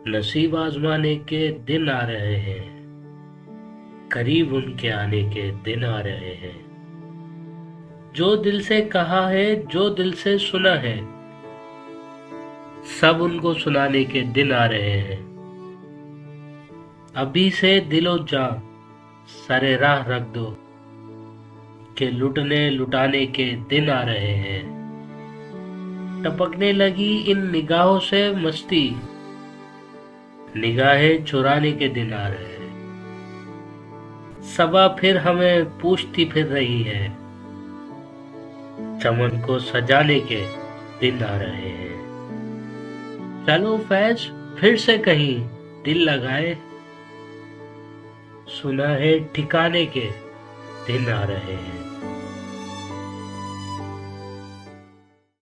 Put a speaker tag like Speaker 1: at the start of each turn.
Speaker 1: नसीब आजमाने के दिन आ रहे हैं, करीब उनके आने के दिन आ रहे हैं। जो दिल से कहा है, जो दिल से सुना है, सब उनको सुनाने के दिन आ रहे हैं। अभी से दिलो जां सरे राह रख दो, के लुटने लुटाने के दिन आ रहे हैं। टपकने लगी इन निगाहों से मस्ती, निगाहें चुराने के दिन आ रहे हैं। सबा फिर हमें पूछती फिर रही है, चमन को सजाने के दिन आ रहे हैं। चलो फैज फिर से कहीं दिल लगाए, सुना है ठिकाने के दिन आ रहे हैं।